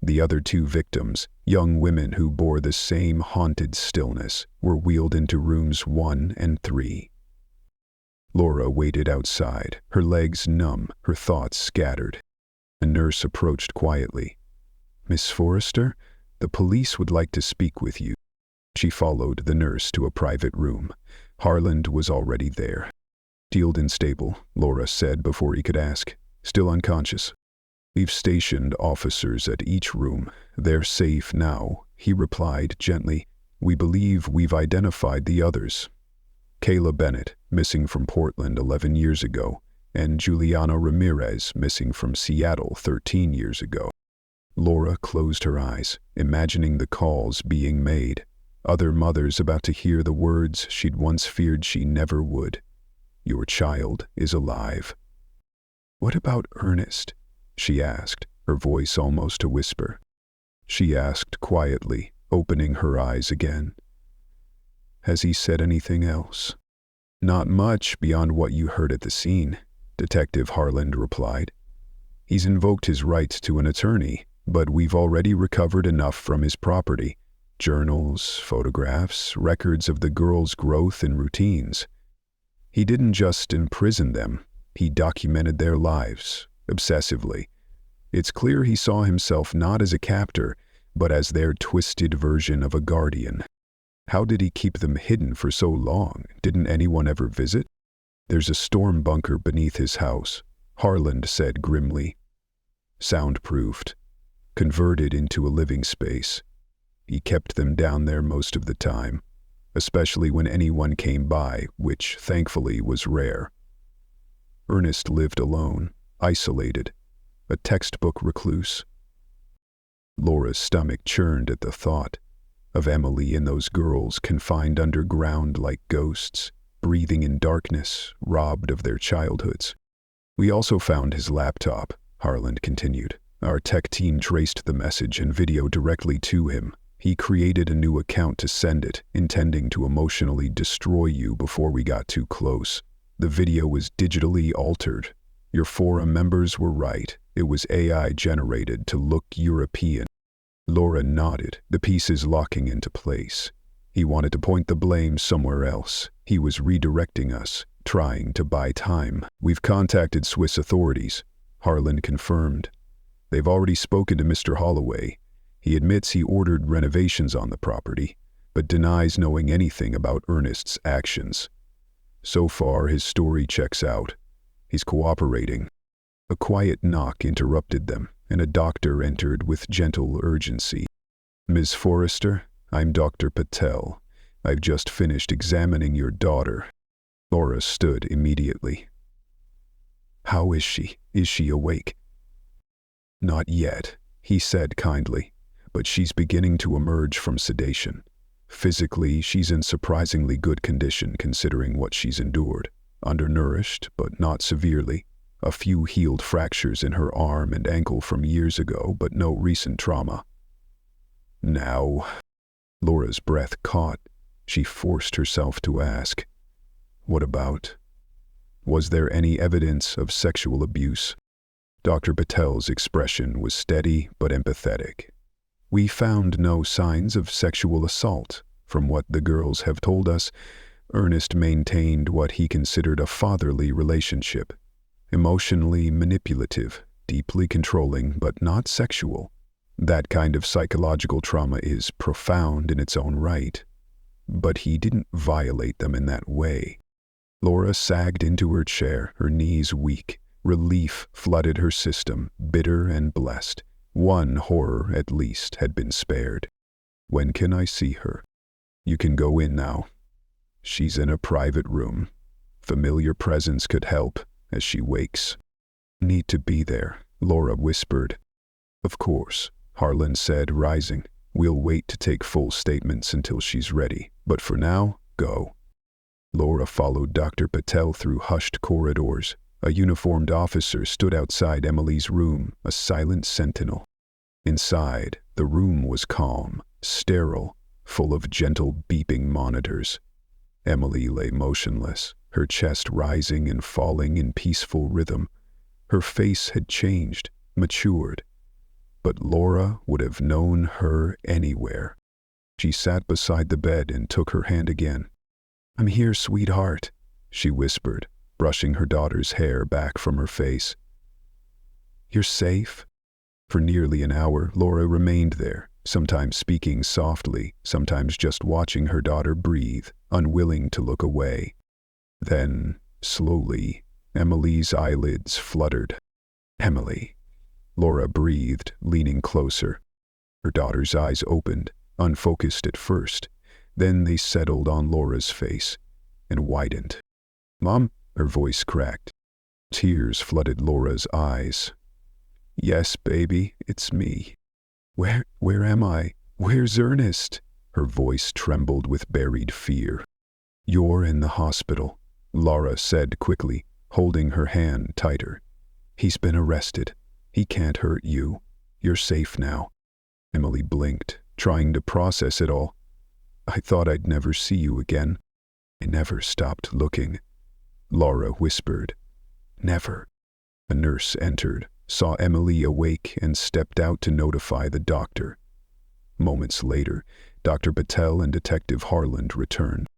The other two victims, young women who bore the same haunted stillness, were wheeled into rooms 1 and 3. Laura waited outside, her legs numb, her thoughts scattered. A nurse approached quietly. Miss Forrester, the police would like to speak with you. She followed the nurse to a private room. Harlan was already there. Sealed and stable, Laura said before he could ask. Still unconscious. We've stationed officers at each room. They're safe now, he replied gently. We believe we've identified the others. Kayla Bennett, missing from Portland 11 years ago, and Juliana Ramirez, missing from Seattle 13 years ago. Laura closed her eyes, imagining the calls being made. Other mothers about to hear the words she'd once feared she never would. Your child is alive. What about Ernest? She asked, her voice almost a whisper. She asked quietly, opening her eyes again. Has he said anything else? Not much beyond what you heard at the scene, Detective Harlan replied. He's invoked his right to an attorney, but we've already recovered enough from his property. Journals, photographs, records of the girls' growth and routines. He didn't just imprison them, he documented their lives, obsessively. It's clear he saw himself not as a captor, but as their twisted version of a guardian. How did he keep them hidden for so long? Didn't anyone ever visit? There's a storm bunker beneath his house, Harlan said grimly. Soundproofed, converted into a living space. He kept them down there most of the time, especially when anyone came by, which thankfully was rare. Ernest lived alone, isolated, a textbook recluse. Laura's stomach churned at the thought of Emily and those girls confined underground like ghosts, breathing in darkness, robbed of their childhoods. We also found his laptop, Harlan continued. Our tech team traced the message and video directly to him. He created a new account to send it, intending to emotionally destroy you before we got too close. The video was digitally altered. Your forum members were right. It was AI generated to look European. Laura nodded, the pieces locking into place. He wanted to point the blame somewhere else. He was redirecting us, trying to buy time. We've contacted Swiss authorities, Harlan confirmed. They've already spoken to Mr. Holloway. He admits he ordered renovations on the property, but denies knowing anything about Ernest's actions. So far, his story checks out. He's cooperating. A quiet knock interrupted them, and a doctor entered with gentle urgency. Ms. Forrester, I'm Dr. Patel. I've just finished examining your daughter. Laura stood immediately. How is she? Is she awake? Not yet, he said kindly, but she's beginning to emerge from sedation. Physically, she's in surprisingly good condition considering what she's endured. Undernourished, but not severely. A few healed fractures in her arm and ankle from years ago, but no recent trauma. Now, Laura's breath caught. She forced herself to ask, what about? Was there any evidence of sexual abuse? Dr. Patel's expression was steady but empathetic. We found no signs of sexual assault. From what the girls have told us, Ernest maintained what he considered a fatherly relationship. Emotionally manipulative, deeply controlling, but not sexual. That kind of psychological trauma is profound in its own right. But he didn't violate them in that way. Laura sagged into her chair, her knees weak. Relief flooded her system, bitter and blessed. One horror, at least, had been spared. When can I see her? You can go in now. She's in a private room. Familiar presence could help as she wakes. Need to be there, Laura whispered. Of course, Harlan said, rising. We'll wait to take full statements until she's ready, but for now, go. Laura followed Dr. Patel through hushed corridors. A uniformed officer stood outside Emily's room, a silent sentinel. Inside, the room was calm, sterile, full of gentle beeping monitors. Emily lay motionless, her chest rising and falling in peaceful rhythm. Her face had changed, matured. But Laura would have known her anywhere. She sat beside the bed and took her hand again. I'm here, sweetheart, she whispered, brushing her daughter's hair back from her face. You're safe? For nearly an hour, Laura remained there, sometimes speaking softly, sometimes just watching her daughter breathe, unwilling to look away. Then, slowly, Emily's eyelids fluttered. Emily, Laura breathed, leaning closer. Her daughter's eyes opened, unfocused at first. Then they settled on Laura's face and widened. Mom, her voice cracked. Tears flooded Laura's eyes. Yes, baby, it's me. Where am I? Where's Ernest? Her voice trembled with buried fear. You're in the hospital, Laura said quickly, holding her hand tighter. He's been arrested. He can't hurt you. You're safe now. Emily blinked, trying to process it all. I thought I'd never see you again. I never stopped looking. Laura whispered. Never. A nurse entered, saw Emily awake, and stepped out to notify the doctor. Moments later, Dr. Patel and Detective Harland returned.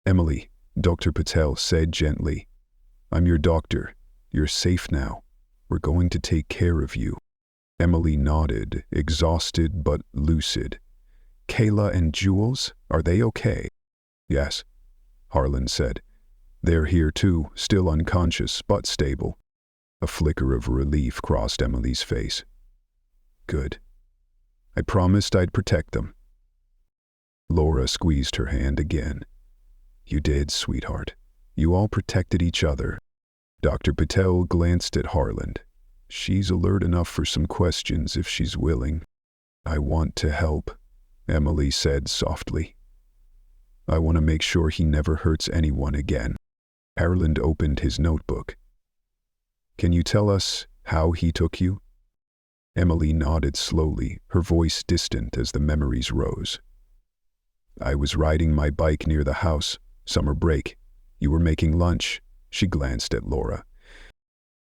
Emily, Dr. Patel said gently, I'm your doctor. You're safe now. We're going to take care of you. Emily nodded, exhausted but lucid. Kayla and Jules, are they okay? Yes, Harlan said. They're here too, still unconscious but stable. A flicker of relief crossed Emily's face. Good. I promised I'd protect them. Laura squeezed her hand again. You did, sweetheart. You all protected each other. Dr. Patel glanced at Harland. She's alert enough for some questions if she's willing. I want to help, Emily said softly. I want to make sure he never hurts anyone again. Harland opened his notebook. Can you tell us how he took you? Emily nodded slowly, her voice distant as the memories rose. I was riding my bike near the house, summer break. You were making lunch. She glanced at Laura.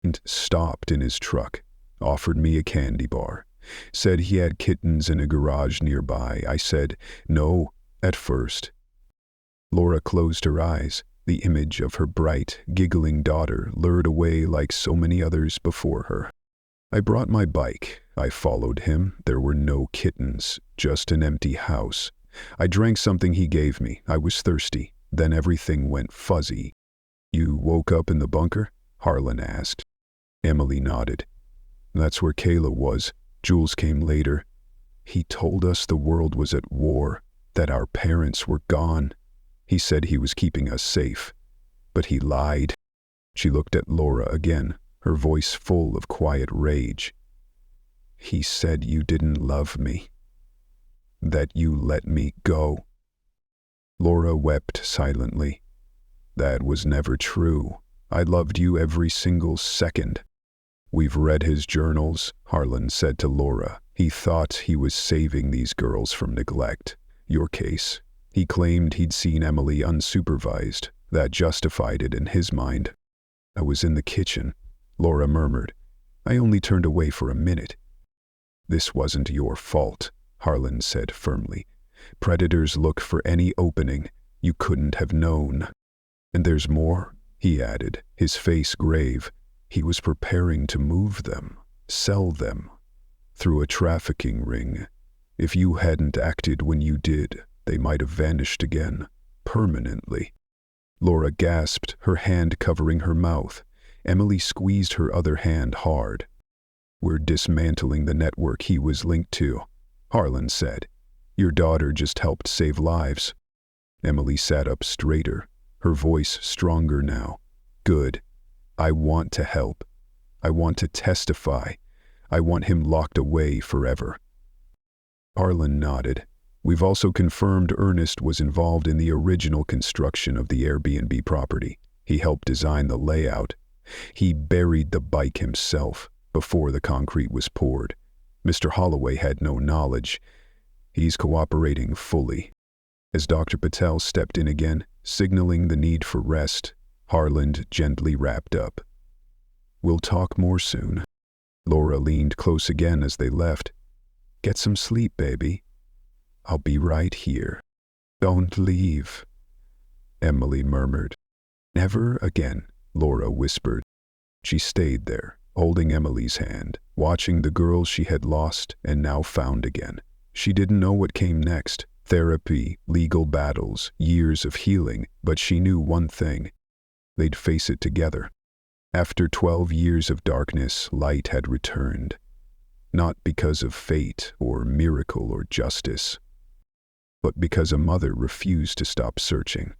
and stopped in his truck, offered me a candy bar, said he had kittens in a garage nearby. I said no at first. Laura closed her eyes. The image of her bright, giggling daughter lured away like so many others before her. I brought my bike. I followed him. There were no kittens, just an empty house. I drank something he gave me. I was thirsty. Then everything went fuzzy. "You woke up in the bunker?" Harlan asked. Emily nodded. "That's where Kayla was. Jules came later. He told us the world was at war, that our parents were gone. He said he was keeping us safe, but he lied." She looked at Laura again, her voice full of quiet rage. "He said you didn't love me, that you let me go." Laura wept silently. "That was never true. I loved you every single second." "We've read his journals," Harlan said to Laura. "He thought he was saving these girls from neglect. Your case. He claimed he'd seen Emily unsupervised. That justified it in his mind." "I was in the kitchen," Laura murmured. "I only turned away for a minute." "This wasn't your fault," Harlan said firmly. "Predators look for any opening. You couldn't have known. And there's more," he added, his face grave. "He was preparing to move them, sell them, through a trafficking ring. If you hadn't acted when you did, they might have vanished again, permanently." Laura gasped, her hand covering her mouth. Emily squeezed her other hand hard. "We're dismantling the network he was linked to," Harlan said. "Your daughter just helped save lives." Emily sat up straighter, her voice stronger now. "Good. I want to help. I want to testify. I want him locked away forever." Harlan nodded. "We've also confirmed Ernest was involved in the original construction of the Airbnb property. He helped design the layout. He buried the bike himself before the concrete was poured. Mr. Holloway had no knowledge. He's cooperating fully." As Dr. Patel stepped in again, signaling the need for rest, Harlan gently wrapped up. "We'll talk more soon." Laura leaned close again as they left. "Get some sleep, baby. I'll be right here." "Don't leave," Emily murmured. "Never again," Laura whispered. She stayed there, holding Emily's hand, watching the girl she had lost and now found again. She didn't know what came next. Therapy, legal battles, years of healing, but she knew one thing. They'd face it together. After 12 years of darkness, light had returned. Not because of fate or miracle or justice, but because a mother refused to stop searching.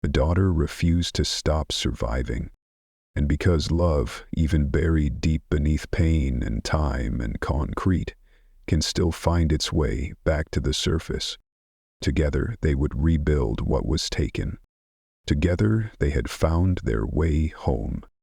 A daughter refused to stop surviving. And because love, even buried deep beneath pain and time and concrete, can still find its way back to the surface. Together they would rebuild what was taken. Together they had found their way home.